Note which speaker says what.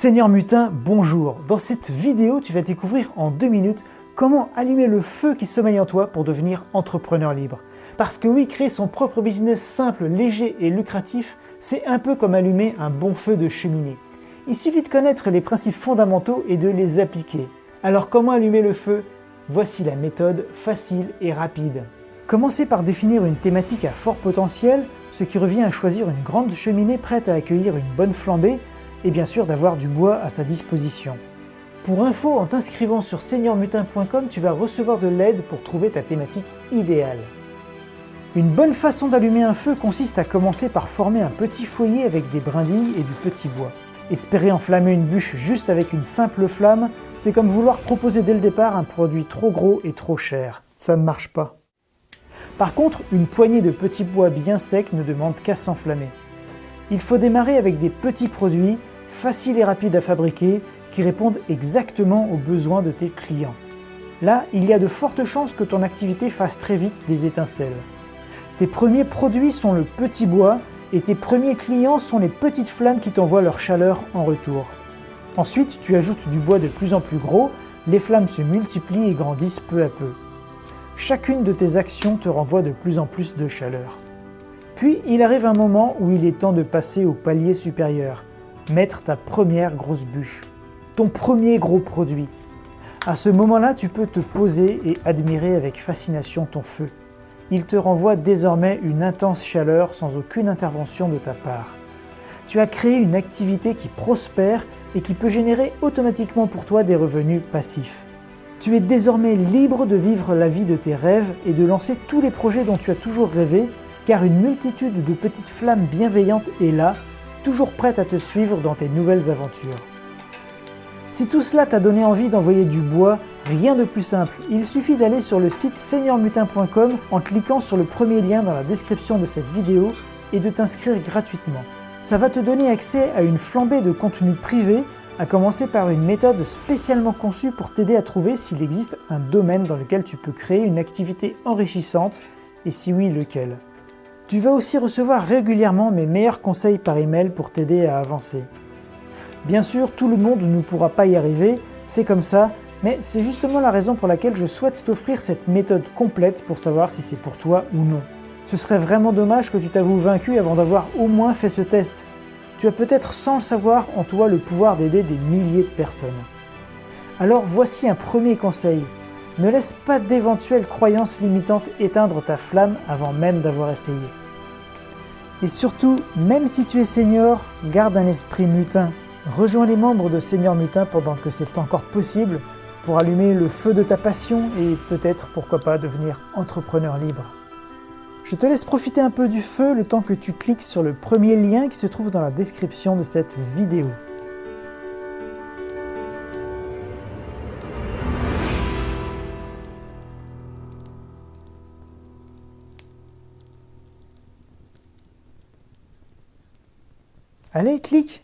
Speaker 1: Seigneur Mutin, bonjour. Dans cette vidéo, tu vas découvrir en 2 minutes comment allumer le feu qui sommeille en toi pour devenir entrepreneur libre. Parce que oui, créer son propre business simple, léger et lucratif, c'est un peu comme allumer un bon feu de cheminée. Il suffit de connaître les principes fondamentaux et de les appliquer. Alors comment allumer le feu? Voici la méthode facile et rapide. Commencez par définir une thématique à fort potentiel, ce qui revient à choisir une grande cheminée prête à accueillir une bonne flambée, et bien sûr d'avoir du bois à sa disposition. Pour info, en t'inscrivant sur seigneurmutin.com, tu vas recevoir de l'aide pour trouver ta thématique idéale. Une bonne façon d'allumer un feu consiste à commencer par former un petit foyer avec des brindilles et du petit bois. Espérer enflammer une bûche juste avec une simple flamme, c'est comme vouloir proposer dès le départ un produit trop gros et trop cher. Ça ne marche pas. Par contre, une poignée de petits bois bien secs ne demande qu'à s'enflammer. Il faut démarrer avec des petits produits, faciles et rapides à fabriquer, qui répondent exactement aux besoins de tes clients. Là, il y a de fortes chances que ton activité fasse très vite des étincelles. Tes premiers produits sont le petit bois et tes premiers clients sont les petites flammes qui t'envoient leur chaleur en retour. Ensuite, tu ajoutes du bois de plus en plus gros, les flammes se multiplient et grandissent peu à peu. Chacune de tes actions te renvoie de plus en plus de chaleur. Puis, il arrive un moment où il est temps de passer au palier supérieur, mettre ta première grosse bûche, ton premier gros produit. À ce moment-là, tu peux te poser et admirer avec fascination ton feu. Il te renvoie désormais une intense chaleur sans aucune intervention de ta part. Tu as créé une activité qui prospère et qui peut générer automatiquement pour toi des revenus passifs. Tu es désormais libre de vivre la vie de tes rêves et de lancer tous les projets dont tu as toujours rêvé, car une multitude de petites flammes bienveillantes est là, toujours prête à te suivre dans tes nouvelles aventures. Si tout cela t'a donné envie d'envoyer du bois, rien de plus simple. Il suffit d'aller sur le site seigneurmutin.com en cliquant sur le premier lien dans la description de cette vidéo et de t'inscrire gratuitement. Ça va te donner accès à une flambée de contenu privé, à commencer par une méthode spécialement conçue pour t'aider à trouver s'il existe un domaine dans lequel tu peux créer une activité enrichissante, et si oui, lequel. Tu vas aussi recevoir régulièrement mes meilleurs conseils par email pour t'aider à avancer. Bien sûr, tout le monde ne pourra pas y arriver, c'est comme ça, mais c'est justement la raison pour laquelle je souhaite t'offrir cette méthode complète pour savoir si c'est pour toi ou non. Ce serait vraiment dommage que tu t'avoues vaincu avant d'avoir au moins fait ce test. Tu as peut-être sans le savoir en toi le pouvoir d'aider des milliers de personnes. Alors voici un premier conseil. Ne laisse pas d'éventuelles croyances limitantes éteindre ta flamme avant même d'avoir essayé. Et surtout, même si tu es senior, garde un esprit mutin. Rejoins les membres de Seigneur Mutin pendant que c'est encore possible pour allumer le feu de ta passion et peut-être, pourquoi pas, devenir entrepreneur libre. Je te laisse profiter un peu du feu le temps que tu cliques sur le premier lien qui se trouve dans la description de cette vidéo. Allez, clique!